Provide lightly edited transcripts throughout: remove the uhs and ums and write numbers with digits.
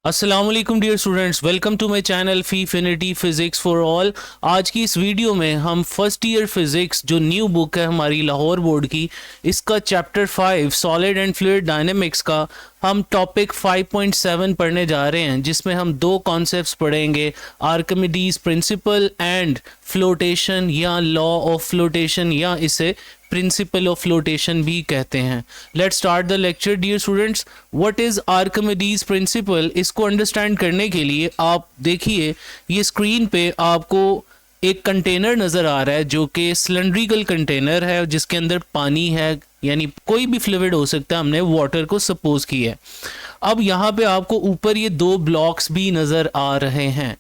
अस्सलाम वालेकुम dear students, welcome to my channel फीफिनिटी फिज़िक्स फॉर ऑल। आज की इस वीडियो में हम फर्स्ट ईयर फिज़िक्स जो न्यू बुक है हमारी लाहौर बोर्ड की, इसका chapter 5 solid and fluid dynamics का हम टॉपिक 5.7 पढ़ने जा रहे हैं, जिसमें हम दो कॉन्सेप्ट्स पढ़ेंगे, आर्किमिडीज प्रिंसिपल एंड फ्लोटेशन या लॉ ऑफ फ्लोटेशन, या इसे प्रिंसिपल ऑफ फ्लोटेशन भी कहते हैं। Let's start the lecture dear students. What is Archimedes principle? इसको अंडरस्टैंड करने के लिए आप देखिए, ये स्क्रीन पे आपको एक कंटेनर नज़र आ रहा है जो कि सिलेंड्रिकल कंटेनर है, जिसके अंदर पानी है, यानी कोई भी फ्लूइड हो सकता है। हमने वाटर को सपोज किया है। अब यहाँ पे आपको ऊपर ये दो ब्लॉक्स भी नज़र आ रहे हैं।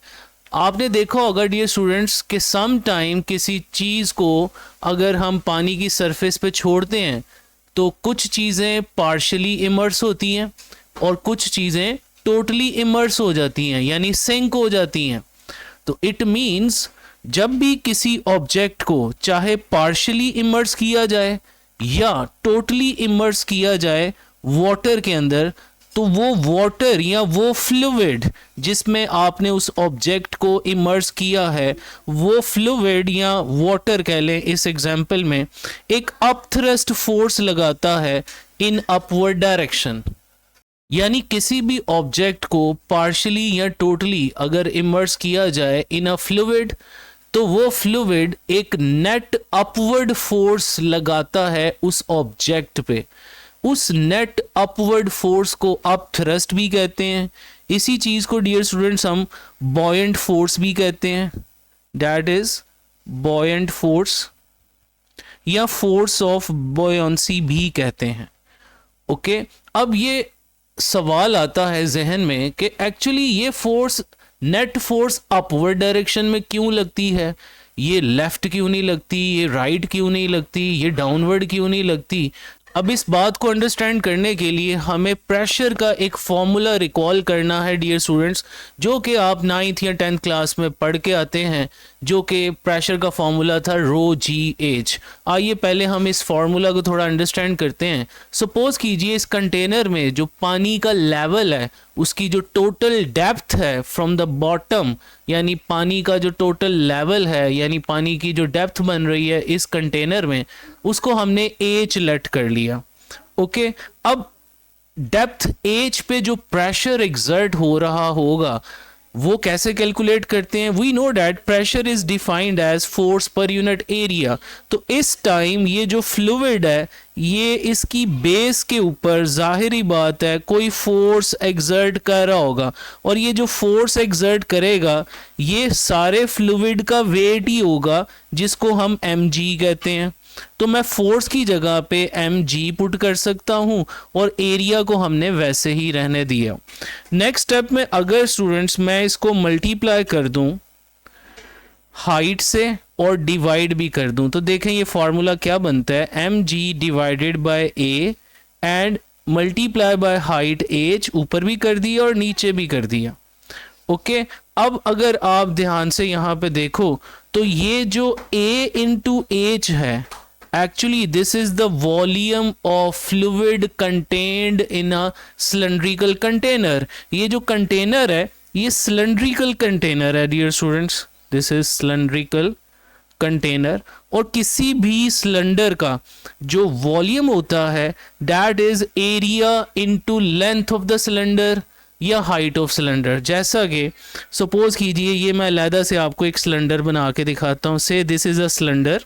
आपने देखा होगा डियर स्टूडेंट्स कि सम टाइम किसी चीज़ को अगर हम पानी की सरफेस पे छोड़ते हैं तो कुछ चीज़ें पार्शली इमर्स होती हैं और कुछ चीज़ें टोटली इमर्स हो जाती हैं, यानी सिंक हो जाती हैं। तो इट मीन्स जब भी किसी ऑब्जेक्ट को चाहे पार्शली इमर्स किया जाए या टोटली इमर्स किया जाए वाटर के अंदर, तो वो वाटर या वो फ्लूइड जिसमें आपने उस ऑब्जेक्ट को इमर्स किया है, वो फ्लूइड या वाटर कह लें इस एग्जांपल में, एक अपथ्रस्ट फोर्स लगाता है इन अपवर्ड डायरेक्शन। यानी किसी भी ऑब्जेक्ट को पार्शली या टोटली अगर इमर्स किया जाए इन अ फ्लूइड, तो वो फ्लूइड एक नेट अपवर्ड फोर्स लगाता है उस ऑब्जेक्ट पे। उस नेट अपवर्ड फोर्स को अप थ्रस्ट भी कहते हैं। इसी चीज़ को डियर स्टूडेंट्स हम बॉयंट फोर्स भी कहते हैं, दैट इज बॉयंट फोर्स या फोर्स ऑफ बॉयंसी भी कहते हैं। ओके, अब ये सवाल आता है जहन में कि एक्चुअली ये force, net force upward direction में क्यों लगती है? ये लेफ्ट क्यों नहीं लगती, ये राइट क्यों नहीं लगती, ये डाउनवर्ड क्यों नहीं लगती? अब इस बात को अंडरस्टैंड करने के लिए हमें प्रेशर का एक फॉर्मूला रिकॉल करना है डियर स्टूडेंट्स, जो कि आप 9th या 10th क्लास में पढ़ के आते हैं, जो कि प्रेशर का फॉर्मूला था रो जी एच। आइए पहले हम इस फॉर्मूला को थोड़ा अंडरस्टैंड करते हैं। सपोज कीजिए इस कंटेनर में जो पानी का लेवल है, उसकी जो टोटल डेप्थ है फ्रॉम द बॉटम, यानी पानी का जो टोटल लेवल है, यानी पानी की जो डेप्थ बन रही है इस कंटेनर में, उसको हमने एच लेट कर लिया। ओके, अब डेप्थ एच पे जो प्रेशर एग्जर्ट हो रहा होगा वो कैसे कैलकुलेट करते हैं? We know that pressure is defined as force per unit area. तो इस टाइम ये जो फ्लूइड है, ये इसकी बेस के ऊपर जाहिरी बात है कोई फोर्स एग्जर्ट कर रहा होगा, और ये जो फोर्स एग्जर्ट करेगा ये सारे फ्लूइड का वेट ही होगा, जिसको हम mg कहते हैं। तो मैं फोर्स की जगह पे mg पुट कर सकता हूं और एरिया को हमने वैसे ही रहने दिया। नेक्स्ट स्टेप में अगर स्टूडेंट्स मैं इसको मल्टीप्लाई कर दूं हाइट से और डिवाइड भी कर दूं, तो देखें ये फॉर्मूला क्या बनता है, mg divided by a and multiply by height h, ऊपर भी कर दिया और नीचे भी कर दिया। ओके, अब अगर आप ध्यान से यहाँ पे देखो तो ये जो a इंटू एच है, actually this is the volume of fluid contained in a cylindrical container. ये जो कंटेनर है ये सिलेंड्रिकल कंटेनर है dear students, this is cylindrical container, और किसी भी सिलेंडर का जो वॉल्यूम होता है that is area into length of the cylinder या हाइट ऑफ सिलेंडर। जैसा कि सपोज कीजिए ये मैं अलहदा से आपको एक सिलेंडर बना के दिखाता हूँ। से दिस इज अ सिलेंडर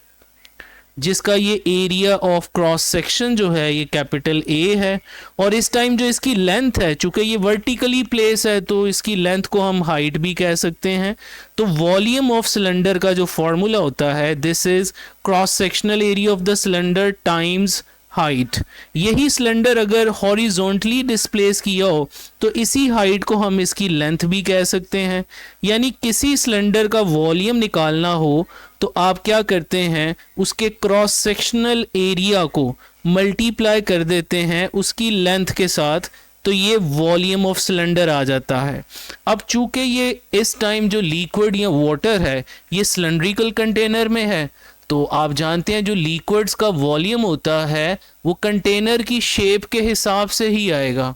जिसका ये एरिया ऑफ क्रॉस सेक्शन जो है ये कैपिटल A है, और इस टाइम जो इसकी लेंथ है, चूंकि ये वर्टिकली प्लेस है तो इसकी लेंथ को हम हाइट भी कह सकते हैं। तो वॉल्यूम ऑफ सिलेंडर का जो फॉर्मूला होता है, this is cross sectional area of the cylinder times height. यही सिलेंडर अगर हॉरिजॉन्टली डिस्प्लेस किया हो तो इसी हाइट को हम इसकी लेंथ भी कह सकते हैं। यानी किसी सिलेंडर का वॉल्यूम निकालना हो तो आप क्या करते हैं, उसके क्रॉस सेक्शनल एरिया को मल्टीप्लाई कर देते हैं उसकी लेंथ के साथ, तो ये वॉल्यूम ऑफ सिलेंडर आ जाता है। अब चूंकि ये इस टाइम जो लिक्विड या वाटर है ये सिलेंड्रिकल कंटेनर में है, तो आप जानते हैं जो लिक्विड्स का वॉल्यूम होता है वो कंटेनर की शेप के हिसाब से ही आएगा,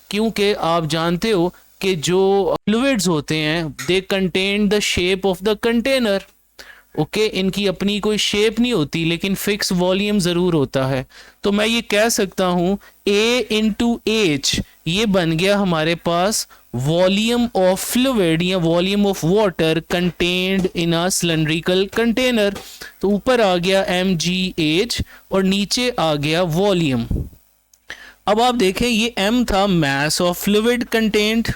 क्योंकि आप जानते हो कि जो फ्लूइड्स होते हैं they contain the shape of the container. Okay, इनकी अपनी कोई शेप नहीं होती लेकिन फिक्स वॉल्यूम ज़रूर होता है। तो मैं ये कह सकता हूँ A इंटू एच, ये बन गया हमारे पास वॉल्यूम ऑफ फ्लूइड या volume of water contained in a cylindrical container. तो ऊपर आ गया mgh और नीचे आ गया वॉल्यूम। अब आप देखें ये m था mass of fluid contained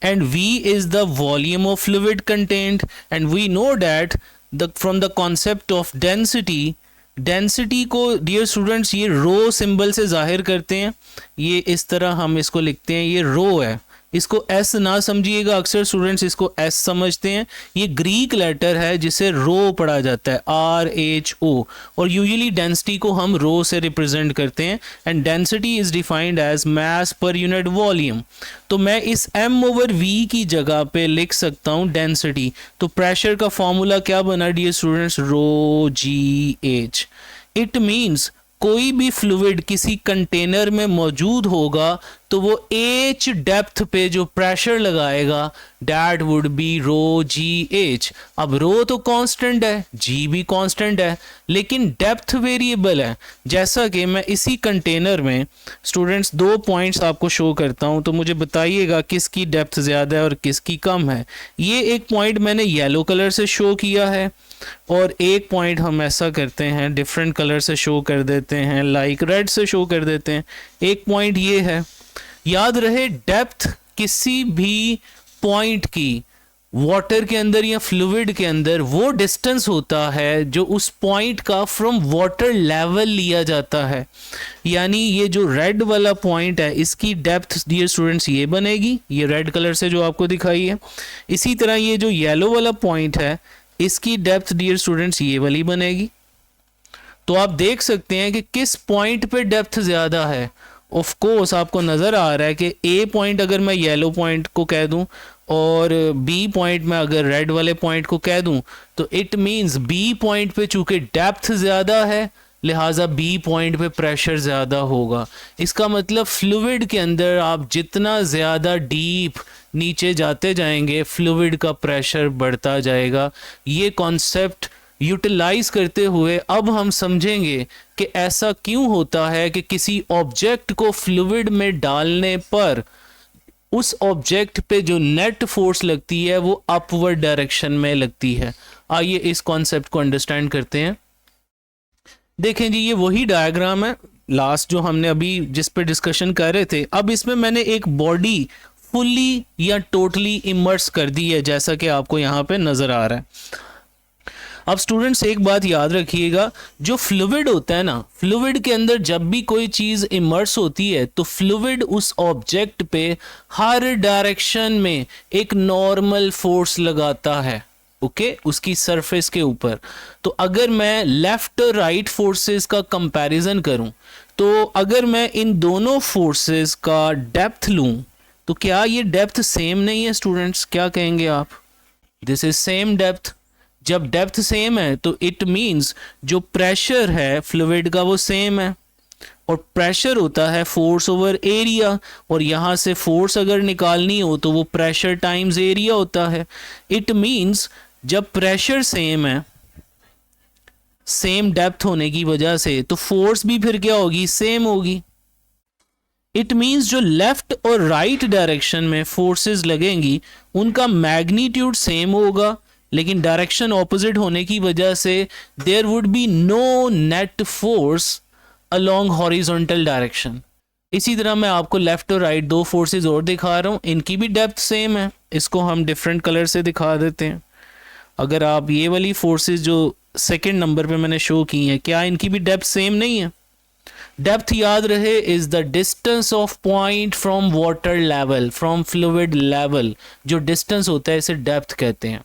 and v is the volume of fluid contained, and we know that from the concept of density को डियर स्टूडेंट्स ये रो सिंबल से जाहिर करते हैं। ये इस तरह हम इसको लिखते हैं, ये रो है, इसको एस ना समझिएगा, अक्सर स्टूडेंट्स इसको एस समझते हैं। ये ग्रीक लेटर है जिसे रो पढ़ा जाता है, RHO, और यूजुअली डेंसिटी को हम रो से रिप्रेजेंट करते हैं। And density is defined as mass per unit volume. तो मैं इस m/v की जगह पे लिख सकता हूँ डेंसिटी। तो प्रेशर का फॉर्मूला क्या बना dear students, ρgh। It means कोई भी फ्लूइड किसी कंटेनर में मौजूद होगा तो वो h डेप्थ पे जो प्रेशर लगाएगा दैट वुड बी ρgh। अब रो तो कांस्टेंट है, g भी कांस्टेंट है, लेकिन डेप्थ वेरिएबल है। जैसा कि मैं इसी कंटेनर में स्टूडेंट्स 2 पॉइंट्स आपको शो करता हूं, तो मुझे बताइएगा किसकी डेप्थ ज़्यादा है और किसकी कम है। ये एक पॉइंट मैंने येलो कलर से शो किया है और एक पॉइंट हम ऐसा करते हैं डिफरेंट कलर से शो कर देते हैं, लाइक रेड से शो कर देते हैं। एक पॉइंट ये है, याद रहे डेप्थ किसी भी पॉइंट की वाटर के अंदर या फ्लूइड के अंदर वो डिस्टेंस होता है जो उस पॉइंट का फ्रॉम वाटर लेवल लिया जाता है। यानी ये जो रेड वाला पॉइंट है इसकी डेप्थ डियर स्टूडेंट्स ये बनेगी, ये रेड कलर से जो आपको दिखाई है। इसी तरह ये जो येलो वाला पॉइंट है इसकी डेप्थ डियर स्टूडेंट्स ये वाली बनेगी। तो आप देख सकते हैं कि किस पॉइंट पे डेप्थ ज़्यादा है। ऑफ कोर्स आपको नज़र आ रहा है कि ए पॉइंट अगर मैं येलो पॉइंट को कह दूं और बी पॉइंट में अगर रेड वाले पॉइंट को कह दूं तो इट मींस बी पॉइंट पे चूंकि डेप्थ ज़्यादा है लिहाजा बी पॉइंट पे प्रेशर ज़्यादा होगा। इसका मतलब फ्लूइड के अंदर आप जितना ज़्यादा डीप नीचे जाते जाएंगे फ्लूइड का प्रेशर बढ़ता जाएगा। ये कॉन्सेप्ट यूटिलाइज करते हुए अब हम समझेंगे कि ऐसा क्यों होता है कि किसी ऑब्जेक्ट को फ्लूइड में डालने पर उस ऑब्जेक्ट पे जो नेट फोर्स लगती है वो अपवर्ड डायरेक्शन में लगती है। आइए इस कॉन्सेप्ट को अंडरस्टैंड करते हैं। देखें जी, ये वही डायग्राम है लास्ट जो हमने अभी जिस पे डिस्कशन कर रहे थे। अब इसमें मैंने एक बॉडी फुल्ली या टोटली इमर्स कर दी है जैसा कि आपको यहाँ पे नज़र आ रहा है। अब स्टूडेंट्स एक बात याद रखिएगा, जो फ्लूइड होता है ना, फ्लूइड के अंदर जब भी कोई चीज़ इमर्स होती है तो फ्लूइड उस ऑब्जेक्ट पे हर डायरेक्शन में एक नॉर्मल फोर्स लगाता है। ओके, उसकी सरफेस के ऊपर। तो अगर मैं लेफ्ट और राइट फोर्सेस का कंपैरिजन करूं तो अगर मैं इन दोनों फोर्सेस का डेप्थ लूं तो क्या ये डेप्थ सेम नहीं है स्टूडेंट्स? क्या कहेंगे आप? This is same depth. जब डेप्थ सेम है तो इट मीन्स जो प्रेशर है फ्लूइड का वो सेम है, और प्रेशर होता है फोर्स ओवर एरिया, और यहाँ से फोर्स अगर निकालनी हो तो वो प्रेशर टाइम्स एरिया होता है। इट मीन्स जब प्रेशर सेम है सेम डेप्थ होने की वजह से तो फोर्स भी फिर क्या होगी? सेम होगी। इट मीन्स जो लेफ्ट और राइट डायरेक्शन में फोर्सेस लगेंगी उनका मैग्नीट्यूड सेम होगा, लेकिन डायरेक्शन ऑपोजिट होने की वजह से there would be no net force along horizontal direction. इसी तरह मैं आपको लेफ्ट और राइट दो फोर्सेस और दिखा रहा हूँ, इनकी भी डेप्थ सेम है। इसको हम डिफरेंट कलर से दिखा देते हैं। अगर आप ये वाली फोर्सेस जो सेकंड नंबर पे मैंने शो की हैं, क्या इनकी भी डेप्थ सेम नहीं है? डेप्थ याद रहे is the distance of point from water level, from fluid level. जो डिस्टेंस होता है इसे डेप्थ कहते हैं।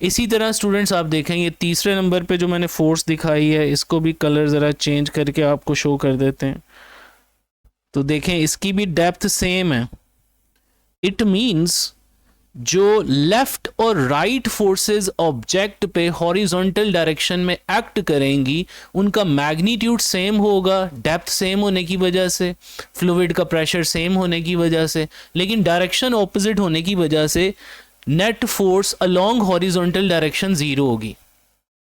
इसी तरह स्टूडेंट्स आप देखेंगे तीसरे नंबर पे जो मैंने फोर्स दिखाई है इसको भी कलर ज़रा चेंज करके आपको शो कर देते हैं। तो देखें इसकी भी डेप्थ सेम है। इट मीन्स जो लेफ्ट और राइट फोर्सेस ऑब्जेक्ट पे हॉरिजॉन्टल डायरेक्शन में एक्ट करेंगी उनका मैग्नीट्यूड सेम होगा, डेप्थ सेम होने की वजह से, फ्लूइड का प्रेशर सेम होने की वजह से, लेकिन डायरेक्शन ऑपोजिट होने की वजह से net force along horizontal direction zero होगी।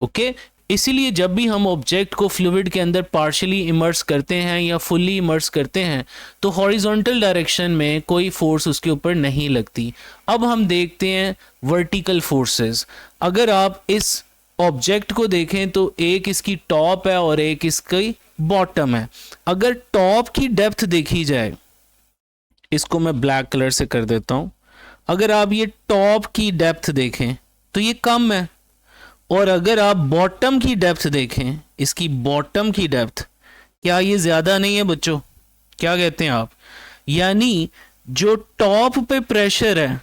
ओके इसीलिए जब भी हम ऑब्जेक्ट को फ्लूइड के अंदर पार्शियली इमर्स करते हैं या फुल्ली इमर्स करते हैं तो हॉरिजॉन्टल डायरेक्शन में कोई फोर्स उसके ऊपर नहीं लगती। अब हम देखते हैं वर्टिकल फोर्सेस। अगर आप इस ऑब्जेक्ट को देखें तो एक इसकी टॉप है और एक इसकी बॉटम है। अगर टॉप की डेप्थ देखी जाए, इसको मैं ब्लैक कलर से कर देता हूं, अगर आप ये टॉप की डेप्थ देखें तो ये कम है, और अगर आप बॉटम की डेप्थ देखें, इसकी बॉटम की डेप्थ, क्या ये ज्यादा नहीं है बच्चों? क्या कहते हैं आप? यानी जो टॉप पे प्रेशर है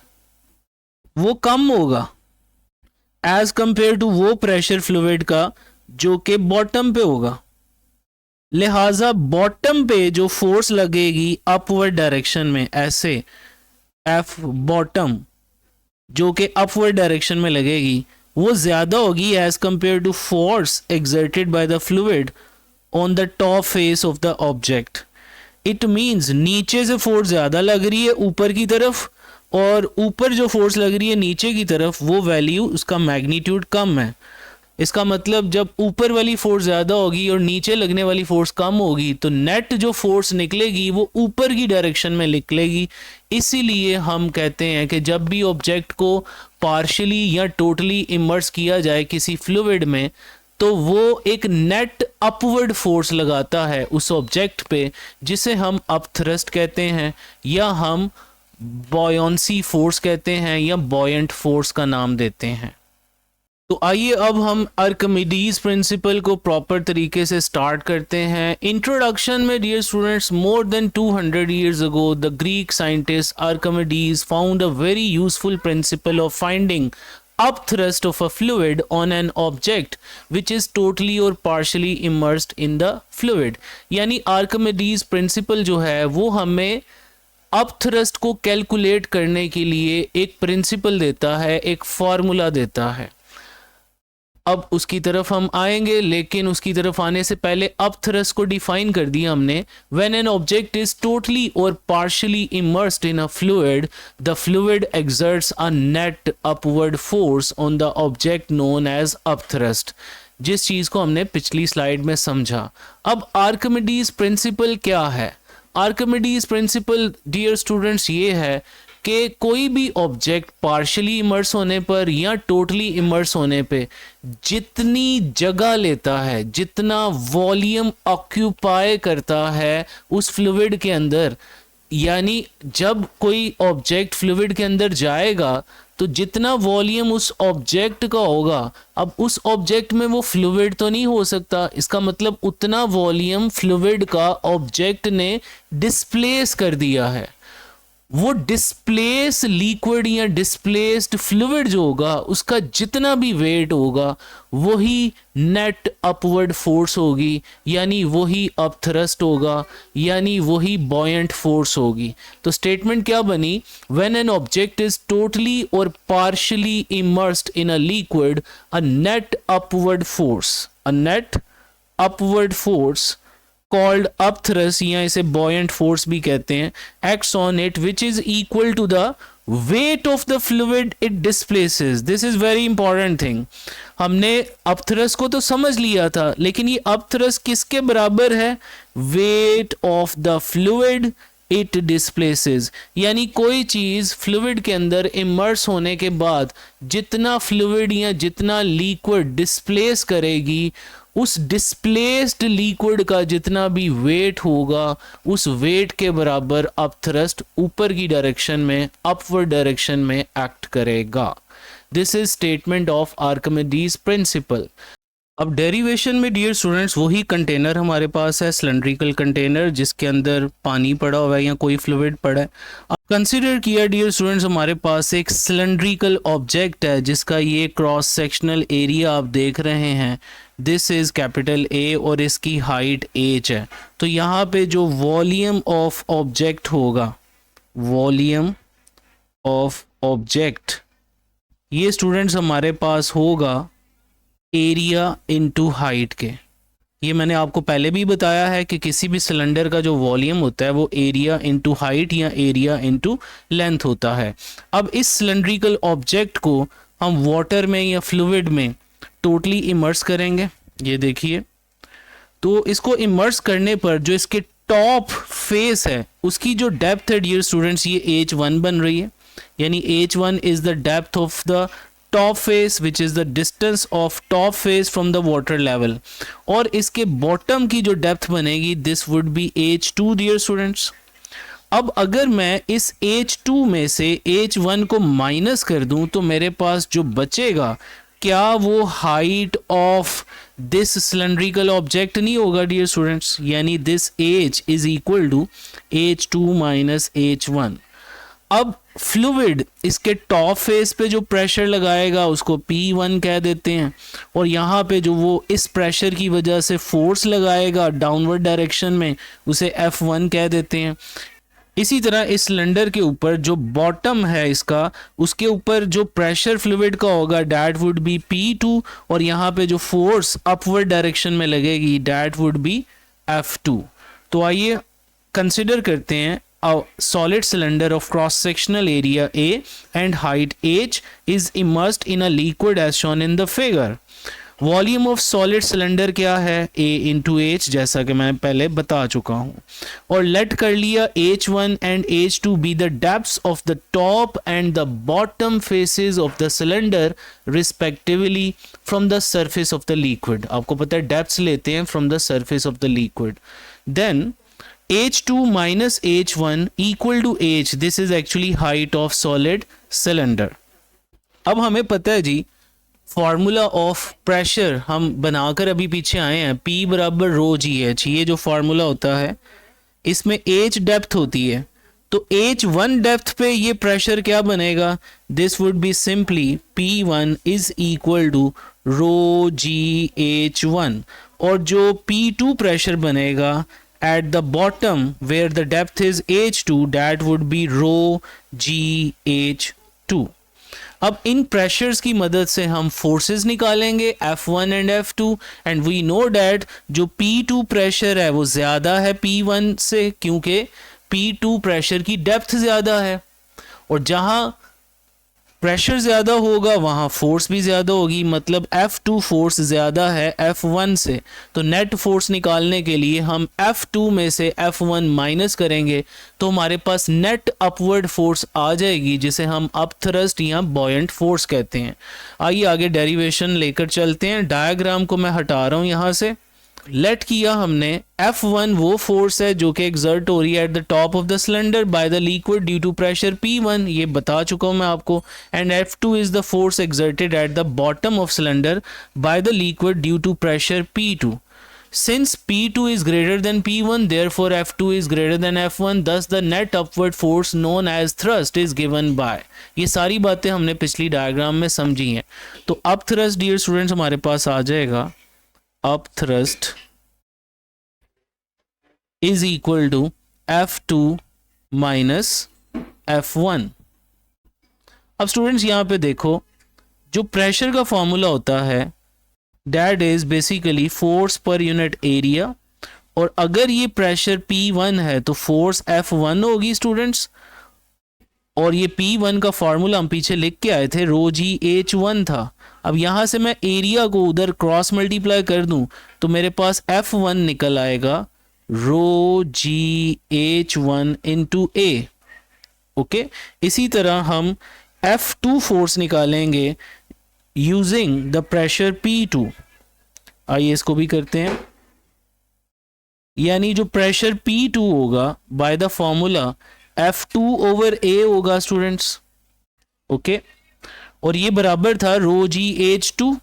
वो कम होगा एज कंपेयर टू वो प्रेशर फ्लूइड का जो कि बॉटम पे होगा। लिहाजा बॉटम पे जो फोर्स लगेगी अपवर्ड डायरेक्शन में, ऐसे एफ बॉटम जो कि अपवर्ड डायरेक्शन में लगेगी, वो ज्यादा होगी as compare to force exerted by the fluid on the top face of the object. It means नीचे से फोर्स ज्यादा लग रही है ऊपर की तरफ, और ऊपर जो फोर्स लग रही है नीचे की तरफ वो वैल्यू उसका मैग्नीट्यूड कम है। इसका मतलब जब ऊपर वाली फोर्स ज्यादा होगी और नीचे लगने वाली फोर्स कम होगी तो नेट जो फोर्स निकलेगी वो ऊपर की डायरेक्शन में निकलेगी। इसीलिए हम कहते हैं कि जब भी ऑब्जेक्ट को पार्शियली या टोटली इमर्स किया जाए किसी फ्लूइड में तो वो एक नेट अपवर्ड फोर्स लगाता है उस ऑब्जेक्ट पे, जिसे हम अपथ्रस्ट कहते हैं या हम बॉयंसी फोर्स कहते हैं या बॉयंट फोर्स का नाम देते हैं। तो आइए अब हम आर्किमिडीज प्रिंसिपल को प्रॉपर तरीके से स्टार्ट करते हैं। इंट्रोडक्शन में dear students, more than 200 years ago the Greek scientist Archimedes found a very useful principle of finding upthrust of a fluid on an object which is totally or partially immersed in the fluid। यानी Archimedes principal जो है वो हमें upthrust को calculate करने के लिए एक प्रिंसिपल देता है, एक फॉर्मूला देता है। अब उसकी तरफ हम आएंगे, लेकिन उसकी तरफ आने से पहले अपथ्रस्ट को डिफाइन कर दिया हमने। When an object is totally or partially immersed in a fluid, the fluid exerts a net upward force on the object known as upthrust, जिस चीज को हमने पिछली स्लाइड में समझा। अब आर्किमिडीज प्रिंसिपल क्या है? आर्किमिडीज प्रिंसिपल डियर स्टूडेंट्स ये है कि कोई भी ऑब्जेक्ट पार्शियली इमर्स होने पर या टोटली इमर्स होने पे जितनी जगह लेता है, जितना वॉल्यूम ऑक्यूपाई करता है उस फ्लूइड के अंदर, यानी जब कोई ऑब्जेक्ट फ्लूइड के अंदर जाएगा तो जितना वॉल्यूम उस ऑब्जेक्ट का होगा, अब उस ऑब्जेक्ट में वो फ्लूइड तो नहीं हो सकता, इसका मतलब उतना वॉल्यूम फ्लूइड का ऑब्जेक्ट ने डिस्प्लेस कर दिया है। वो डिस्प्लेस लिक्विड या डिस्प्लेस्ड फ्लूइड जो होगा उसका जितना भी वेट होगा वही नेट अपवर्ड फोर्स होगी, यानी वही अपथ्रस्ट होगा, यानी वही बॉयंट फोर्स होगी। तो स्टेटमेंट क्या बनी? When an object is totally or partially immersed in a liquid, a net upward force called upthrust या इसे buoyant force भी कहते हैं, acts on it which is equal to the weight of the fluid it displaces। this is very important thing। हमने upthrust को तो समझ लिया था, लेकिन ये upthrust किसके बराबर है? weight of the fluid it displaces। यानी कोई चीज फ्लूइड के अंदर इमर्स होने के बाद जितना फ्लूइड या जितना लिक्विड डिस्प्लेस करेगी, उस डिस्प्लेस्ड लिक्विड का जितना भी वेट होगा उस वेट के बराबर अपथ्रस्ट ऊपर की डायरेक्शन में, अपवर्ड डायरेक्शन में एक्ट करेगा। This is statement of Archimedes principal. अब डेरिवेशन में डियर स्टूडेंट्स वही कंटेनर हमारे पास है, सिलेंड्रिकल कंटेनर जिसके अंदर पानी पड़ा हुआ है या कोई फ्लूइड पड़ा है। अब कंसीडर किया डियर स्टूडेंट्स हमारे पास एक सिलेंड्रिकल ऑब्जेक्ट है जिसका ये क्रॉस सेक्शनल एरिया आप देख रहे हैं, दिस इज कैपिटल ए और इसकी हाइट h है। तो यहाँ पे जो वॉल्यूम ऑफ ऑब्जेक्ट होगा, वॉल्यूम ऑफ ऑब्जेक्ट, ये स्टूडेंट्स हमारे पास होगा एरिया इनटू हाइट के। ये मैंने आपको पहले भी बताया है कि किसी भी सिलेंडर का जो वॉल्यूम होता है वो एरिया इनटू हाइट या एरिया इनटू लेंथ होता है। अब इस सिलेंड्रिकल ऑब्जेक्ट को हम वाटर में या फ्लूइड में टोटली इमर्स करेंगे। ये देखिए, तो इसको इमर्स करने पर जो इसके टॉप फेस है उसकी जो डेप्थ है डियर स्टूडेंट्स, ये H1 बन रही है। यानी H1 is the depth of the top face which is the distance of top face from the water level, और इसके बॉटम की जो डेप्थ बनेगी this would be H2 dear students. अब अगर मैं इस H2 में से H1 को माइनस कर दूं तो मेरे पास जो बचेगा, क्या वो height of this cylindrical object नहीं होगा डियर स्टूडेंट्स? यानी this H is equal to H2 minus H1। अब फ्लूइड इसके टॉप फेस पे जो प्रेशर लगाएगा उसको P1 कह देते हैं, और यहाँ पे जो वो इस प्रेशर की वजह से फोर्स लगाएगा डाउनवर्ड डायरेक्शन में उसे F1 कह देते हैं। इसी तरह इस सिलेंडर के ऊपर जो बॉटम है इसका, उसके ऊपर जो प्रेशर फ्लूइड का होगा डैट वुड बी P2, और यहाँ पे जो फोर्स अपवर्ड डायरेक्शन में लगेगी डैट वुड बी F2। तो आइए कंसिडर करते हैं a solid cylinder of cross sectional area A and height h is immersed in a liquid as shown in the figure। Volume of solid cylinder क्या है? A into H, जैसा कि मैं पहले बता चुका हूँ। और लेट कर लिया H1 and H2 be the depths of the top and the bottom faces of the cylinder respectively from the surface of the liquid. आपको पता है डेप्थ्स लेते हैं from the surface of the liquid. Then H2 minus H1 equal to H, this is actually height of solid cylinder। अब हमें पता है जी formula of pressure हम बनाकर अभी पीछे आए हैं, P बराबर रो जी एच। ये जो फॉर्मूला होता है इसमें H डेप्थ होती है, तो H1 डेप्थ पे ये प्रेशर क्या बनेगा? This would be simply P1 is equal to rho g H1, और जो P2 प्रेशर बनेगा at the bottom where the depth is H2 that would be rho GH2। अब इन प्रेशर्स की मदद से हम फोर्सेस निकालेंगे F1 and F2, and we know that जो P2 प्रेशर है वो ज़्यादा है P1 से, क्योंकि P2 प्रेशर की डेप्थ ज़्यादा है, और जहाँ प्रेशर ज़्यादा होगा वहाँ फोर्स भी ज़्यादा होगी, मतलब F2 फोर्स ज़्यादा है F1 से। तो नेट फोर्स निकालने के लिए हम F2 में से F1 माइनस करेंगे तो हमारे पास नेट अपवर्ड फोर्स आ जाएगी, जिसे हम अप थ्रस्ट या बॉयंट फोर्स कहते हैं। आइए आगे डेरिवेशन लेकर चलते हैं। डायग्राम को मैं हटा रहा हूँ यहाँ से। लेट किया हमने F1 वो फोर्स है जो कि एक्सर्ट हो रही है at the top of the cylinder by the liquid due to pressure P1, ये बता चुका हूँ मैं आपको, and F2 is the force exerted at the bottom of cylinder by the liquid due to pressure P2। Since P2 is greater than P1, therefore F2 is greater than F1, thus the net upward force known as thrust is given by। ये सारी बातें हमने पिछली diagram में समझी हैं। तो up thrust dear students हमारे पास आ जाएगा, upthrust is equal to F2 minus F1। अब स्टूडेंट्स यहाँ पे देखो, जो प्रेशर का फॉर्मूला होता है that is basically force per unit area, और अगर ये प्रेशर P1 है तो फोर्स F1 होगी स्टूडेंट्स, और ये P1 का फॉर्मूला हम पीछे लिख के आए थे, रो जी H1 था। अब यहाँ से मैं एरिया को उधर क्रॉस मल्टीप्लाई कर दूं तो मेरे पास F1 निकल आएगा रो जी H1 इंटू ए। ओके, इसी तरह हम F2 फोर्स निकालेंगे यूजिंग द प्रेशर P2। आइए इसको भी करते हैं। यानी जो प्रेशर P2 होगा by the formula F2 over A होगा स्टूडेंट्स। ओके, और ये बराबर था रो जी H2।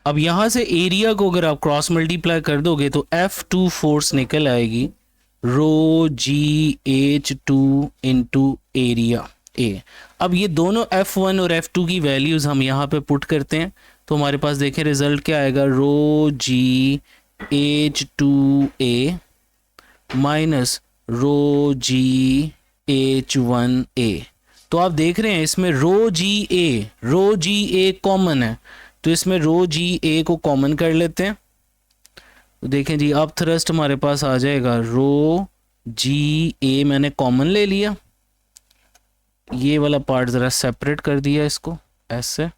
अब यहां से एरिया को अगर आप क्रॉस मल्टीप्लाई कर दोगे तो F2 फोर्स निकल आएगी रो जी H2 इंटू एरिया ए। अब ये दोनों F1 और F2 की वैल्यूज हम यहाँ पे पुट करते हैं तो हमारे पास देखें रिजल्ट क्या आएगा, रो जी H2A माइनस रो जी H1A। तो आप देख रहे हैं इसमें रो जी ए कॉमन है, तो इसमें रो जी ए को कॉमन कर लेते हैं। तो देखें जी, अब थ्रस्ट हमारे पास आ जाएगा रो जी ए, मैंने कॉमन ले लिया, ये वाला पार्ट ज़रा सेपरेट कर दिया इसको ऐसे।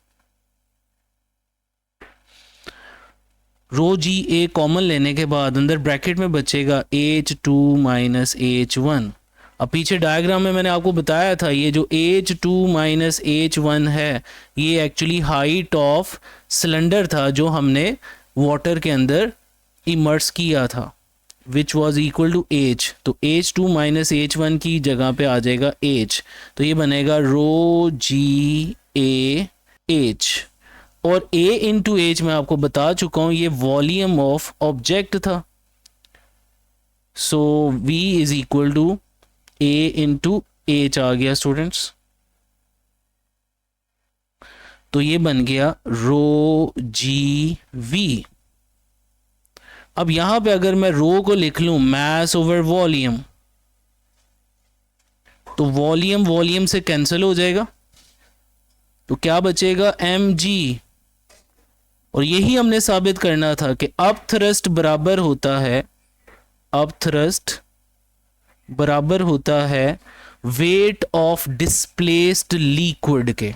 रो जी ए कॉमन लेने के बाद अंदर ब्रैकेट में बचेगा H2 माइनस H1। अब पीछे डायग्राम में मैंने आपको बताया था ये जो H2 माइनस H1 है ये एक्चुअली हाइट ऑफ सिलेंडर था जो हमने वाटर के अंदर इमर्स किया था, which was equal to H। तो H2 माइनस H1 की जगह पे आ जाएगा H, तो ये बनेगा रो जी ए H। और A इंटू H मैं आपको बता चुका हूँ ये वॉल्यूम ऑफ ऑब्जेक्ट था, so V is equal to A into H आ गया स्टूडेंट्स। तो ये बन गया रो जी V। अब यहां पे अगर मैं रो को लिख लूं मैस ओवर वॉल्यूम, तो वॉल्यूम से कैंसिल हो जाएगा, तो क्या बचेगा mg। और यही हमने साबित करना था कि अप थ्रस्ट बराबर होता है वेट ऑफ डिस्प्लेस्ड लिक्विड के।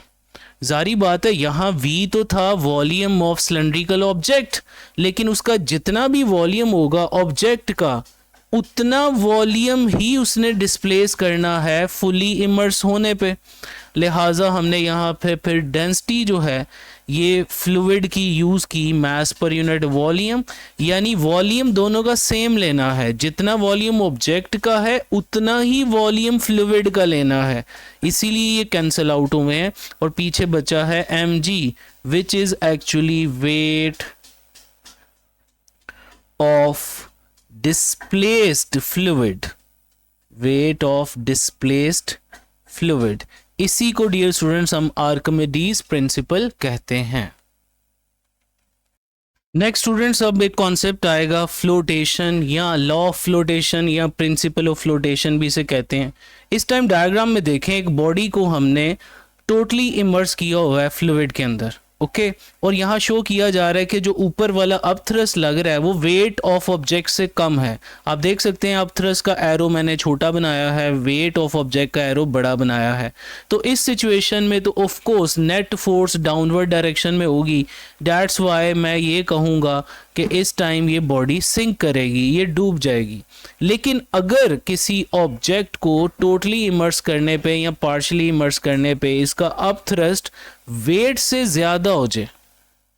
जारी बात है यहाँ V तो था वॉल्यूम ऑफ सिलेंड्रिकल ऑब्जेक्ट, लेकिन उसका जितना भी वॉल्यूम होगा ऑब्जेक्ट का उतना वॉल्यूम ही उसने डिस्प्लेस करना है फुली इमर्स होने पे। लिहाजा हमने यहाँ पे फिर डेंसिटी जो है ये फ्लूइड की यूज़ की मास पर यूनिट वॉल्यूम, यानी वॉल्यूम दोनों का सेम लेना है, जितना वॉल्यूम ऑब्जेक्ट का है उतना ही वॉल्यूम फ्लूइड का लेना है, इसीलिए ये कैंसिल आउट हुए हैं और पीछे बचा है mg which is actually wait of displaced fluid. इसी को डियर स्टूडेंट्स हम आर्किमिडीज प्रिंसिपल कहते हैं। नेक्स्ट स्टूडेंट्स अब एक कॉन्सेप्ट आएगा फ्लोटेशन या लॉ ऑफ फ्लोटेशन या प्रिंसिपल ऑफ फ्लोटेशन भी इसे कहते हैं। इस टाइम डायग्राम में देखें एक बॉडी को हमने टोटली इमर्स किया हुआ है फ्लूइड के अंदर, ओके और यहाँ शो किया जा रहा है कि जो ऊपर वाला अपथ्रस्ट लग रहा है वो वेट ऑफ ऑब्जेक्ट से कम है। आप देख सकते हैं अपथ्रस्ट का एरो मैंने छोटा बनाया है, वेट ऑफ ऑब्जेक्ट का एरो बड़ा बनाया है। तो इस सिचुएशन में तो of course net force downward direction में होगी, दैट्स वाई मैं ये कहूँगा कि इस टाइम ये बॉडी सिंक करेगी, ये डूब जाएगी। लेकिन अगर किसी ऑब्जेक्ट को टोटली इमर्स करने पे या पार्शली इमर्स करने पे इसका अपथ्रस्ट वेट से ज़्यादा हो जाए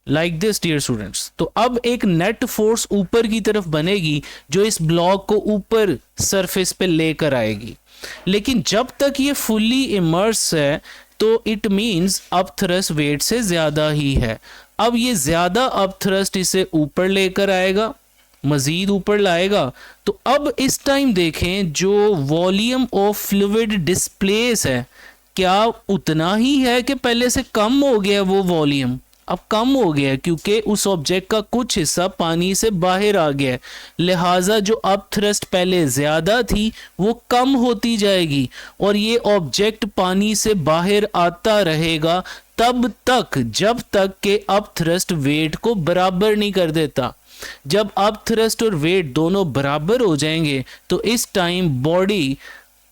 लाइक दिस डियर स्टूडेंट्स, तो अब एक नेट फोर्स ऊपर की तरफ बनेगी जो इस ब्लॉक को ऊपर सरफेस पे लेकर आएगी। लेकिन जब तक ये फुल्ली इमर्स है तो इट मीन्स अपथ्रस्ट वेट से ज़्यादा ही है। अब ये ज़्यादा अपथ्रस्ट इसे ऊपर लेकर आएगा, मज़ीद ऊपर लाएगा। तो अब इस टाइम देखें जो वॉल्यूम ऑफ फ्लूइड डिस्प्लेस है क्या उतना ही है कि पहले से कम हो गया वो वॉल्यूम? अब कम हो गया क्योंकि उस ऑब्जेक्ट का कुछ हिस्सा पानी से बाहर आ गया, लिहाजा जो अपथ्रस्ट पहले ज़्यादा थी वो कम होती जाएगी और ये ऑब्जेक्ट पानी से बाहर आता रहेगा तब तक जब तक के अपथ्रस्ट वेट को बराबर नहीं कर देता। जब अपथ्रस्ट और वेट दोनों बराबर हो जाएंगे तो इस टाइम बॉडी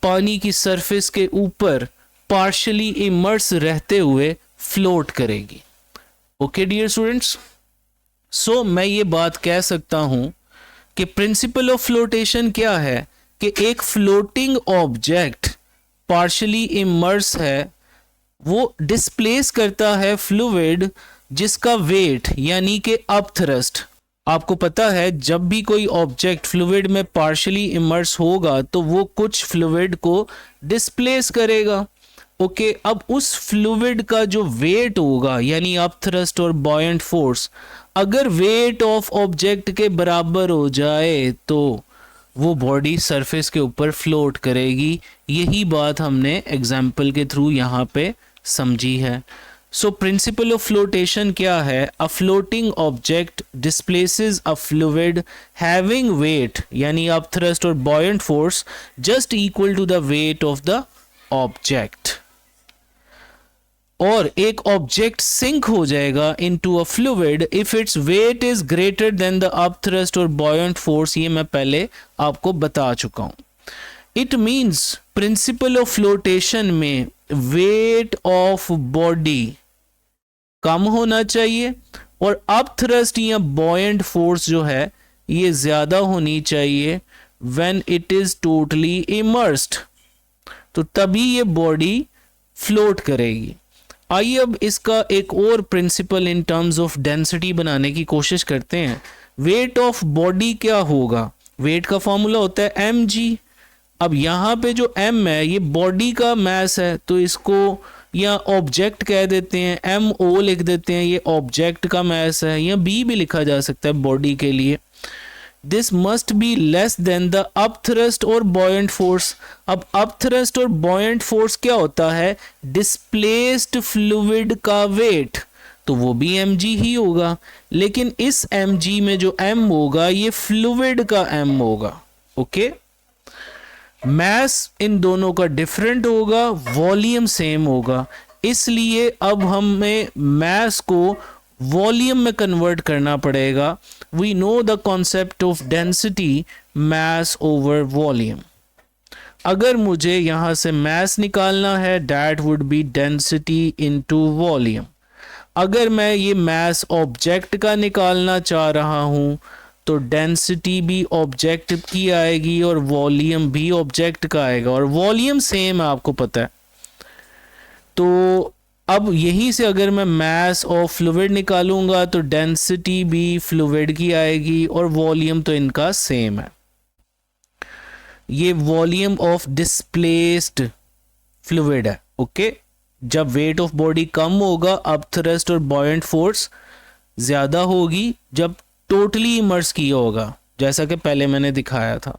पानी की सरफेस के ऊपर पार्शली इमर्स रहते हुए फ्लोट करेगी। ओके डियर स्टूडेंट्स, सो मैं ये बात कह सकता हूं कि प्रिंसिपल ऑफ फ्लोटेशन क्या है कि एक फ्लोटिंग ऑब्जेक्ट पार्शली इमर्स है, वो डिस्प्लेस करता है फ्लूइड जिसका वेट यानी कि अपथ्रस्ट। आपको पता है जब भी कोई ऑब्जेक्ट फ्लूइड में पार्शली इमर्स होगा तो वो कुछ फ्लूइड को डिस्प्लेस करेगा। ओके अब उस फ्लूइड का जो वेट होगा यानी अपथ्रस्ट और बॉयंट फोर्स अगर वेट ऑफ ऑब्जेक्ट के बराबर हो जाए तो वो बॉडी सरफेस के ऊपर फ्लोट करेगी। यही बात हमने एग्जाम्पल के थ्रू यहाँ पे समझी है। सो प्रिंसिपल ऑफ फ्लोटेशन क्या है? A floating object displaces a fluid having weight यानी अप थ्रस्ट और buoyant force just equal to the weight of the object. और एक ऑब्जेक्ट सिंक हो जाएगा into a fluid if its weight is greater than the upthrust और buoyant force. ये मैं पहले आपको बता चुका हूं। It means principle of flotation में वेट ऑफ बॉडी कम होना चाहिए और अप थ्रस्ट या बॉयंट फोर्स जो है ये ज्यादा होनी चाहिए when it is totally immersed, तो तभी ये बॉडी फ्लोट करेगी। आइए अब इसका एक और principle in terms of density बनाने की कोशिश करते हैं। वेट ऑफ बॉडी क्या होगा? वेट का फॉर्मूला होता है mg। अब यहाँ पे जो m है ये बॉडी का मास है, तो इसको या ऑब्जेक्ट कह देते हैं, mo लिख देते हैं, ये ऑब्जेक्ट का मास है, या b भी लिखा जा सकता है बॉडी के लिए। This must be less than the upthrust और बॉयंट फोर्स। अब अप थ्रस्ट और बॉयंट फोर्स क्या होता है? डिस्प्लेस्ड फ्लूइड का वेट, तो वो भी mg ही होगा, लेकिन इस mg में जो m होगा ये फ्लूइड का m होगा। ओके, मास इन दोनों का डिफरेंट होगा, वॉल्यूम सेम होगा, इसलिए अब हमें मास को वॉल्यूम में कन्वर्ट करना पड़ेगा। We know the concept of density, mass over volume. अगर मुझे यहां से मास निकालना है that would be density into volume. अगर मैं ये मास ऑब्जेक्ट का निकालना चाह रहा हूं तो डेंसिटी भी ऑब्जेक्ट की आएगी और वॉल्यूम भी ऑब्जेक्ट का आएगा, और वॉल्यूम सेम है आपको पता है। तो अब यहीं से अगर मैं मास ऑफ फ्लूइड निकालूंगा तो डेंसिटी भी फ्लूइड की आएगी और वॉल्यूम तो इनका सेम है। ये वॉल्यूम ऑफ डिस्प्लेस्ड फ्लूइड है। ओके, जब वेट ऑफ बॉडी कम होगा अप थ्रस्ट और बॉयंट फोर्स ज्यादा होगी जब टोटली इमर्स किया होगा, जैसा कि पहले मैंने दिखाया था।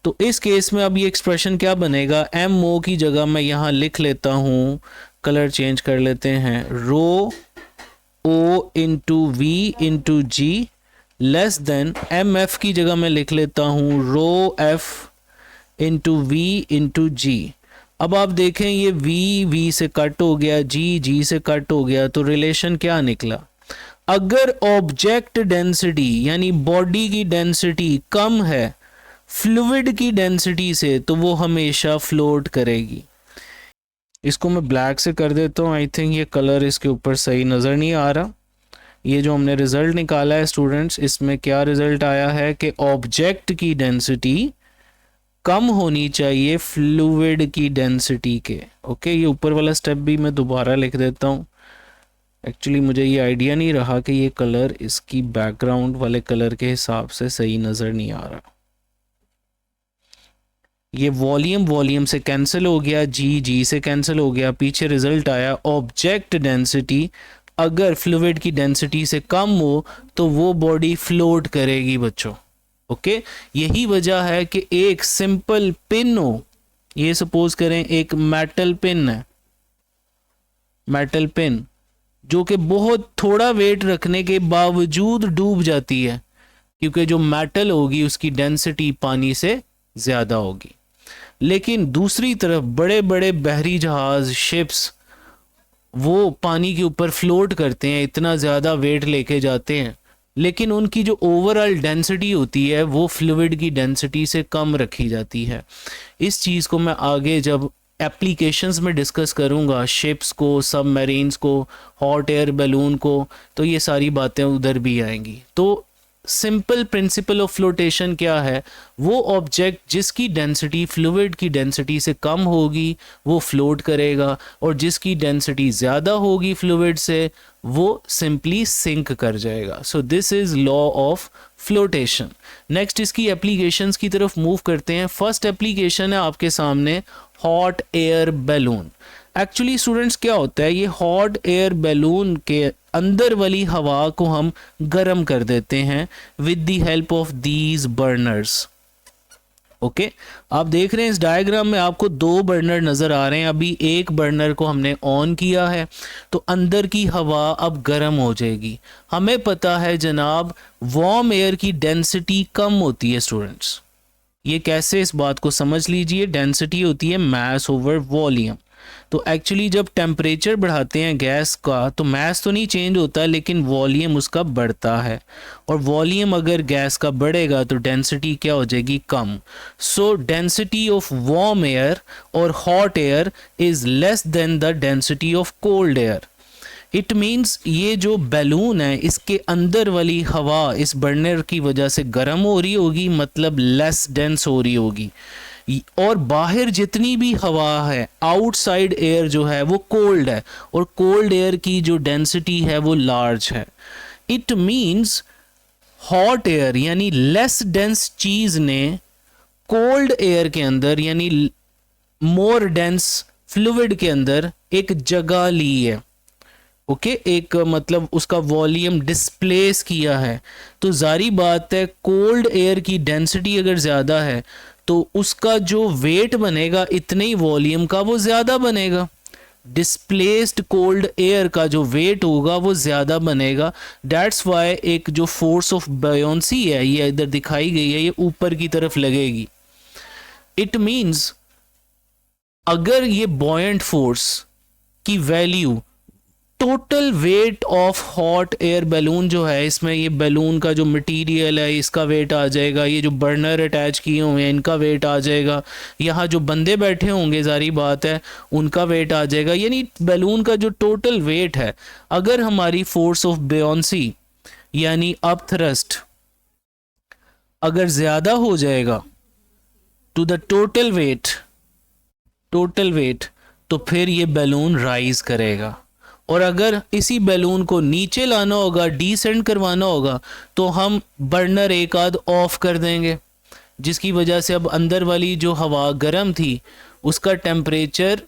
तो इस केस में अब ये एक्सप्रेशन क्या बनेगा? mo की जगह मैं यहां लिख लेता हूं, कलर चेंज कर लेते हैं, rho o into V into g less than mf की जगह मैं लिख लेता हूं rho f into V into g. अब आप देखें ये v से कट हो गया, g से कट हो गया, तो रिलेशन क्या निकला? अगर ऑब्जेक्ट डेंसिटी यानी बॉडी की डेंसिटी कम है फ्लूइड की डेंसिटी से तो वो हमेशा फ्लोट करेगी। इसको मैं ब्लैक से कर देता हूँ, आई थिंक ये कलर इसके ऊपर सही नज़र नहीं आ रहा। ये जो हमने रिजल्ट निकाला है स्टूडेंट्स, इसमें क्या रिजल्ट आया है कि ऑब्जेक्ट की डेंसिटी कम होनी चाहिए फ्लूइड की डेंसिटी के। ओके, ये ऊपर वाला स्टेप भी मैं दोबारा लिख देता हूँ। एक्चुअली मुझे ये आइडिया नहीं रहा कि ये कलर इसकी बैकग्राउंड वाले कलर के हिसाब से सही नज़र नहीं आ रहा। ये वॉल्यूम से कैंसिल हो गया, जी से कैंसिल हो गया, पीछे रिजल्ट आया ऑब्जेक्ट डेंसिटी अगर फ्लूइड की डेंसिटी से कम हो तो वो बॉडी फ्लोट करेगी बच्चों। ओके, यही वजह है कि एक सिंपल पिन हो, ये सपोज करें एक मेटल पिन है, मेटल पिन जो कि बहुत थोड़ा वेट रखने के बावजूद डूब जाती है क्योंकि जो मेटल होगी उसकी डेंसिटी पानी से ज़्यादा होगी। लेकिन दूसरी तरफ बड़े बड़े बहरी जहाज, शिप्स, वो पानी के ऊपर फ्लोट करते हैं, इतना ज़्यादा वेट लेके जाते हैं, लेकिन उनकी जो ओवरऑल डेंसिटी होती है वो फ्लूइड की डेंसिटी से कम रखी जाती है। इस चीज़ को मैं आगे जब एप्लीकेशंस में डिस्कस करूंगा, शिप्स को, सबमरीन्स को, हॉट एयर बैलून को, तो ये सारी बातें उधर भी आएंगी। तो सिंपल प्रिंसिपल ऑफ फ्लोटेशन क्या है? वो ऑब्जेक्ट जिसकी डेंसिटी फ्लूइड की डेंसिटी से कम होगी वो फ्लोट करेगा, और जिसकी डेंसिटी ज़्यादा होगी फ्लूइड से वो सिंपली सिंक कर जाएगा। So this is law of flotation. Next इसकी एप्लीकेशंस की तरफ मूव करते हैं। फर्स्ट एप्लीकेशन है आपके सामने hot air balloon. Actually students क्या होता है, ये हॉट एयर बैलून के अंदर वाली हवा को हम गर्म कर देते हैं with the help of these burners. Okay आप देख रहे हैं इस डायग्राम में आपको दो बर्नर नज़र आ रहे हैं। अभी एक बर्नर को हमने ऑन किया है तो अंदर की हवा अब गर्म हो जाएगी। हमें पता है जनाब वार्म एयर की डेंसिटी कम होती है स्टूडेंट्स। ये कैसे, इस बात को समझ लीजिए। डेंसिटी होती है मास ओवर वॉल्यूम। तो एक्चुअली जब टेम्परेचर बढ़ाते हैं गैस का तो मास तो नहीं चेंज होता लेकिन वॉल्यूम उसका बढ़ता है, और वॉल्यूम अगर गैस का बढ़ेगा तो डेंसिटी क्या हो जाएगी, कम। So density of warm air or hot air is less than the density of cold air. It means ये जो बैलून है इसके अंदर वाली हवा इस बर्नर की वजह से गर्म हो रही होगी, मतलब लेस डेंस हो रही होगी, और बाहर जितनी भी हवा है आउटसाइड एयर जो है वो कोल्ड है, और कोल्ड एयर की जो डेंसिटी है वो लार्ज है। इट मीन्स हॉट एयर यानी लेस डेंस चीज ने कोल्ड एयर के अंदर यानी मोर डेंस फ्लूइड के अंदर एक जगह ली है। ओके एक मतलब उसका वॉल्यूम डिस्प्लेस किया है। तो जारी बात है कोल्ड एयर की डेंसिटी अगर ज़्यादा है तो उसका जो वेट बनेगा इतने ही वॉल्यूम का वो ज़्यादा बनेगा। डिस्प्लेस्ड कोल्ड एयर का जो वेट होगा वो ज़्यादा बनेगा। दैट्स वाई एक जो फोर्स ऑफ बायोंसी है ये इधर दिखाई गई है, ये ऊपर की तरफ लगेगी। इट मीन्स अगर ये बॉयंट फोर्स की value total weight of hot air balloon जो है, इसमें ये बैलून का जो मटेरियल है इसका वेट आ जाएगा, ये जो बर्नर अटैच किए हुए हैं इनका वेट आ जाएगा, यहाँ जो बंदे बैठे होंगे जारी बात है उनका वेट आ जाएगा, यानी बैलून का जो टोटल वेट है। अगर हमारी फोर्स ऑफ बायोंसी यानी अप थ्रस्ट अगर ज़्यादा हो जाएगा टू द टोटल वेट तो फिर ये बैलून राइज करेगा, और अगर इसी बैलून को नीचे लाना होगा, डिसेंड करवाना होगा, तो हम बर्नर एक आध ऑफ कर देंगे, जिसकी वजह से अब अंदर वाली जो हवा गर्म थी उसका टेम्परेचर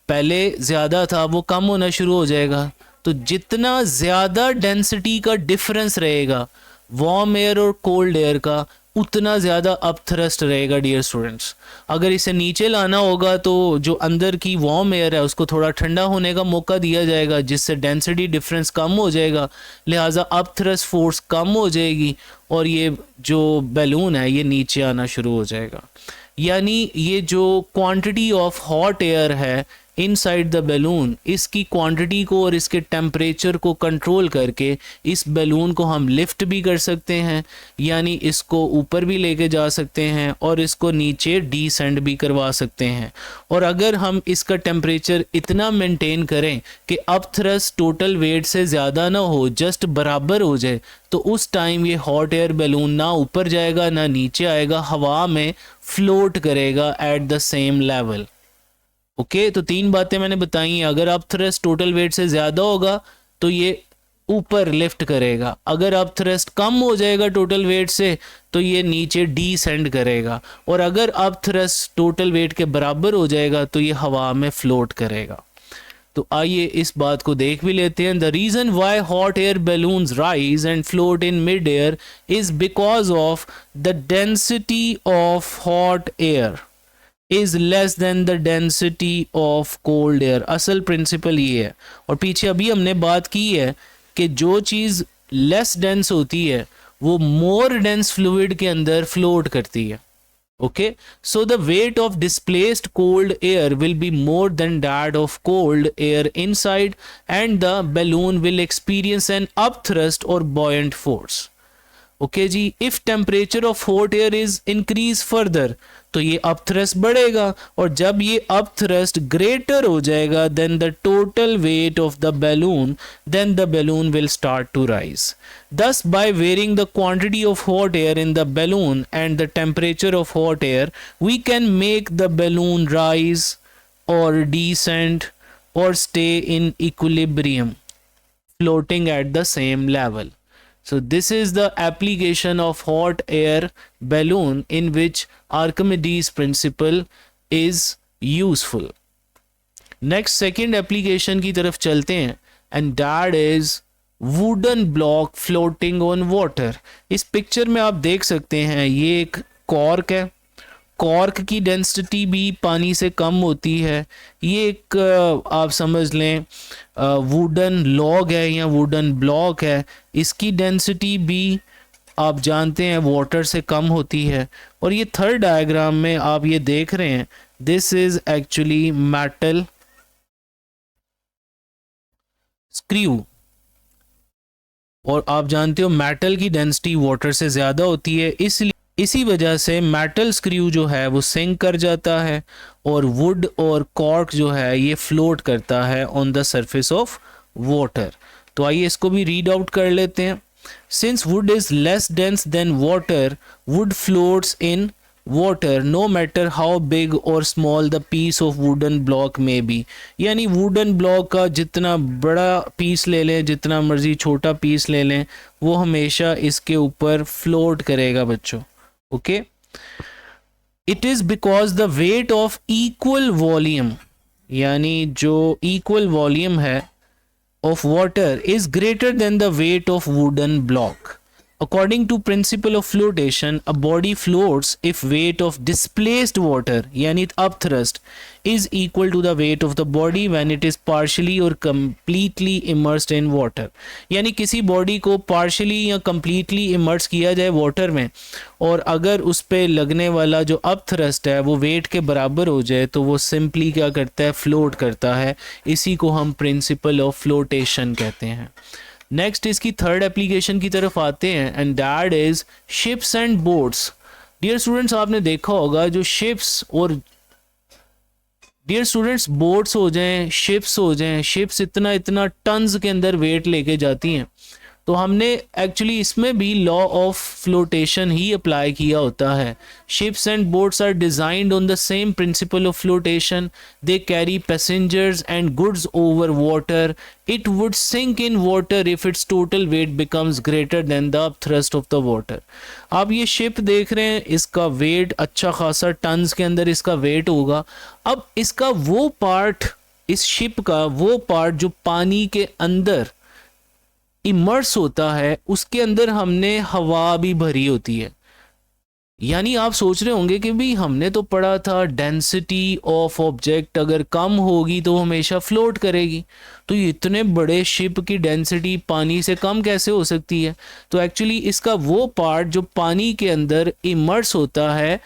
पहले ज़्यादा था वो कम होना शुरू हो जाएगा। तो जितना ज़्यादा डेंसिटी का डिफरेंस रहेगा वार्म एयर और कोल्ड एयर का उतना ज़्यादा अप थ्रस्ट रहेगा डियर स्टूडेंट्स। अगर इसे नीचे लाना होगा तो जो अंदर की वार्म एयर है उसको थोड़ा ठंडा होने का मौका दिया जाएगा, जिससे डेंसिटी डिफरेंस कम हो जाएगा, लिहाजा अप थ्रस्ट फोर्स कम हो जाएगी और ये जो बैलून है ये नीचे आना शुरू हो जाएगा। यानी ये जो क्वांटिटी ऑफ हॉट एयर है इनसाइड द बैलून, इसकी क्वांटिटी को और इसके टेम्परेचर को कंट्रोल करके इस बैलून को हम लिफ्ट भी कर सकते हैं, यानी इसको ऊपर भी लेके जा सकते हैं और इसको नीचे डिसेंड भी करवा सकते हैं। और अगर हम इसका टेम्परेचर इतना मेंटेन करें कि अप थ्रस्ट टोटल वेट से ज़्यादा ना हो, जस्ट बराबर हो जाए, तो उस टाइम ये हॉट एयर बैलून ना ऊपर जाएगा ना नीचे आएगा, हवा में फ्लोट करेगा at the same level. Okay तो तीन बातें मैंने बताई हैं। अगर अप थ्रस्ट टोटल वेट से ज़्यादा होगा तो ये ऊपर लिफ्ट करेगा, अगर अप थ्रस्ट कम हो जाएगा टोटल वेट से तो ये नीचे डिसेंड करेगा, और अगर अप थ्रस्ट टोटल वेट के बराबर हो जाएगा तो ये हवा में फ्लोट करेगा। तो आइए इस बात को देख भी लेते हैं। The reason why hot air balloons rise and float in mid air is because of the density of hot air is less than the density of cold air. असल प्रिंसिपल ये है, और पीछे अभी हमने बात की है कि जो चीज़ लेस डेंस होती है वो मोर डेंस फ्लूइड के अंदर फ्लोट करती है। Okay so the weight of displaced cold air will be more than that of cold air inside and the balloon will experience an upthrust और बॉयंट फोर्स। ओके जी, if temperature of hot air is increase further तो ये up thrust बढ़ेगा, और जब ये up thrust greater हो जाएगा then the total weight of the balloon, then the balloon will start to rise. Thus, by varying the quantity of hot air in the balloon and the temperature of hot air, we can make the balloon rise or descend or stay in equilibrium, floating at the same level. So this is the application of hot air balloon in which Archimedes principle is useful. Next second application की तरफ चलते हैं, and that is wooden block floating on water. इस picture में आप देख सकते हैं ये एक कॉर्क है, कॉर्क की डेंसिटी भी पानी से कम होती है। ये एक आप समझ लें वुडन लॉग है या वुडन ब्लॉक है, इसकी डेंसिटी भी आप जानते हैं वाटर से कम होती है। और ये थर्ड डायग्राम में आप ये देख रहे हैं, this is actually metal screw, और आप जानते हो मेटल की डेंसिटी वाटर से ज़्यादा होती है, इसलिए इसी वजह से मेटल स्क्रू जो है वो सिंक कर जाता है और वुड और कॉर्क जो है ये फ्लोट करता है on the surface of water. तो आइए इसको भी रीड आउट कर लेते हैं। Since wood is less dense than water, wood floats in water no matter how big or small the piece of wooden block may be. यानी wooden block का जितना बड़ा पीस ले लें, जितना मर्जी छोटा पीस ले लें, वो हमेशा इसके ऊपर फ्लोट करेगा बच्चों। Okay, it is because the weight of equal volume, यानी जो इक्वल वॉल्यूम है of water is greater than the weight of wooden block. According to principle of flotation, a body floats if weight of displaced water yani upthrust is equal to the weight of the body when it is partially or completely immersed in water. यानी किसी body को partially या completely immerse किया जाए water में और अगर उस पे लगने वाला जो अपथ्रस्ट है वो वेट के बराबर हो जाए तो वो सिंपली क्या करता है, फ्लोट करता है। इसी को हम प्रिंसिपल ऑफ फ्लोटेशन कहते हैं। नेक्स्ट इसकी थर्ड एप्लीकेशन की तरफ आते हैं and that is ships and boats. Dear students, आपने देखा होगा जो शिप्स और डियर स्टूडेंट्स बोट्स हो जाएं, शिप्स हो जाएं, शिप्स इतना इतना टन्स के अंदर वेट लेके जाती हैं, तो हमने एक्चुअली इसमें भी लॉ ऑफ फ्लोटेशन ही अप्लाई किया होता है। Ships and boats are designed on the same principle of flotation. They carry passengers and goods over water. It would sink in water if its total weight becomes greater than the thrust of the water. आप ये ship देख रहे हैं, इसका wait अच्छा खासा turns के अंदर इसका वेट होगा। अब इसका वो पार्ट, इस शिप का वो पार्ट जो पानी के अंदर इमर्स होता है, उसके अंदर हमने हवा भी भरी होती है। यानी आप सोच रहे होंगे कि भी हमने तो पढ़ा था डेंसिटी ऑफ ऑब्जेक्ट अगर कम होगी तो हमेशा फ्लोट करेगी, तो इतने बड़े शिप की डेंसिटी पानी से कम कैसे हो सकती है? तो एक्चुअली इसका वो पार्ट जो पानी के अंदर इमर्स होता है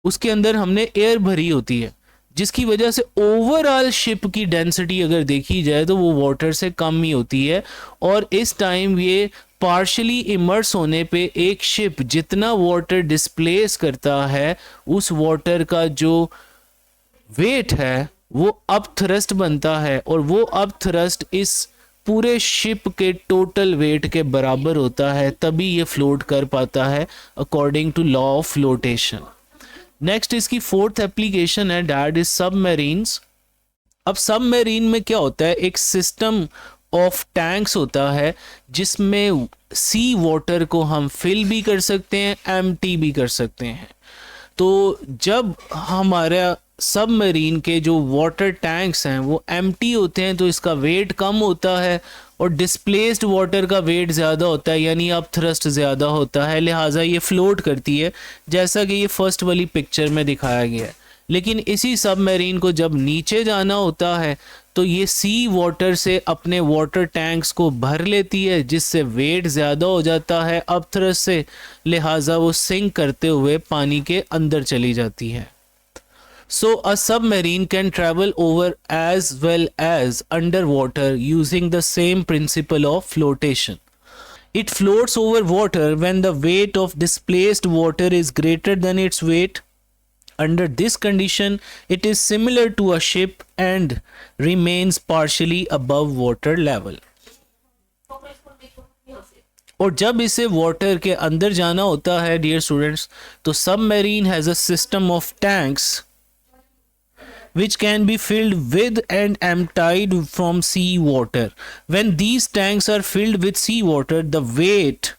उसके अंदर हमने एयर भरी होती है, जिसकी वजह से ओवरऑल शिप की डेंसिटी अगर देखी जाए तो वो वाटर से कम ही होती है। और इस टाइम ये पार्शली इमर्स होने पे एक शिप जितना वाटर डिस्प्लेस करता है उस वाटर का जो वेट है वो अप थ्रस्ट बनता है, और वो अप थ्रस्ट इस पूरे शिप के टोटल वेट के बराबर होता है, तभी ये फ्लोट कर पाता है according to law of flotation. Next इसकी फोर्थ एप्लीकेशन है दैट इज सबमरीन्स। अब सबमरीन में क्या होता है, एक सिस्टम ऑफ टैंक्स होता है जिसमें सी वाटर को हम फिल भी कर सकते हैं, एम्प्टी भी कर सकते हैं। तो जब हमारा सबमरीन के जो वाटर टैंक्स हैं वो एम्प्टी होते हैं तो इसका वेट कम होता है और डिस्प्लेस्ड वाटर का वेट ज़्यादा होता है, यानी अब थ्रस्ट ज़्यादा होता है, लिहाजा ये फ्लोट करती है जैसा कि ये फर्स्ट वाली पिक्चर में दिखाया गया है। लेकिन इसी सबमरीन को जब नीचे जाना होता है तो ये सी वाटर से अपने वाटर टैंक्स को भर लेती है, जिससे वेट ज़्यादा हो जाता है अब थ्रस्ट से, लिहाजा वो सिंक करते हुए पानी के अंदर चली जाती है। So a submarine can travel over as well as underwater using the same principle of flotation. It floats over water when the weight of displaced water is greater than its weight. Under this condition, it is similar to a ship and remains partially above water level. और जब इसे water के अंदर जाना होता है dear students, तो submarine has a system of tanks which can be filled with and emptied from sea water. When these tanks are filled with sea water, the weight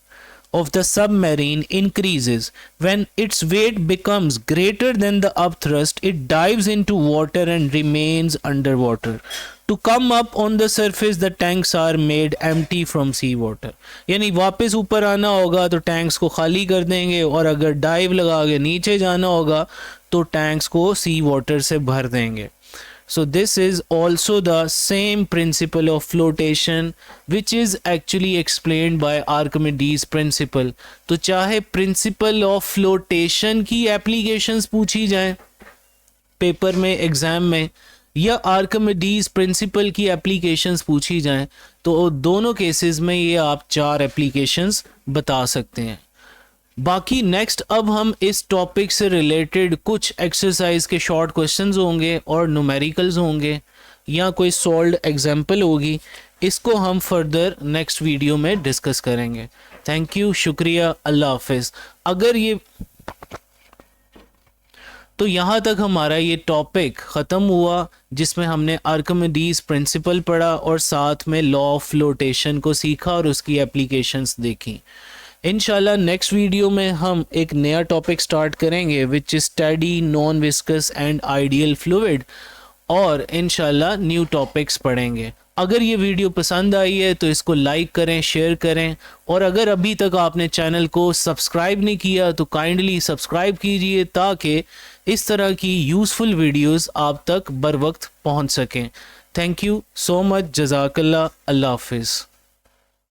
of the submarine increases. When its weight becomes greater than the upthrust, it dives into water and remains underwater. To come up on the surface, the tanks are made empty from sea water. यानी वापस ऊपर आना होगा तो tanks को खाली कर देंगे, और अगर डाइव लगा के नीचे जाना होगा तो टैंक्स को सी वाटर से भर देंगे. So this is also the same principle of flotation which is actually explained by Archimedes principle. तो चाहे principle of flotation की applications पूछी जाए पेपर में, एग्जाम में, या आर्किमिडीज प्रिंसिपल की एप्लीकेशंस पूछी जाएं, तो दोनों केसेस में ये आप 4 एप्लीकेशंस बता सकते हैं. बाकी नेक्स्ट अब हम इस टॉपिक से रिलेटेड कुछ एक्सरसाइज के शॉर्ट क्वेश्चंस होंगे और न्यूमेरिकल्स होंगे या कोई सॉल्व्ड एग्जांपल होगी. इसको हम फर्दर नेक्स्ट वीडियो में डिस्कस करेंगे. थैंक यू, शुक्रिया, अल्लाह हाफिज़. अगर ये तो यहाँ तक हमारा ये टॉपिक ख़त्म हुआ जिसमें हमने आर्किमिडीज प्रिंसिपल पढ़ा और साथ में लॉ ऑफ फ्लोटेशन को सीखा और उसकी एप्लीकेशंस देखी. इंशाल्लाह नेक्स्ट वीडियो में हम एक नया टॉपिक स्टार्ट करेंगे which is steady, non viscous and ideal fluid, और इंशाल्लाह न्यू टॉपिक्स पढ़ेंगे. अगर ये वीडियो पसंद आई है तो इसको लाइक करें, शेयर करें, और अगर अभी तक आपने चैनल को सब्सक्राइब नहीं किया तो काइंडली सब्सक्राइब कीजिए ताकि इस तरह की यूज़फुल वीडियोस आप तक बर वक्त पहुँच सकें. थैंक यू सो मच, जज़ाकल्लाह, अल्लाह हाफिज़.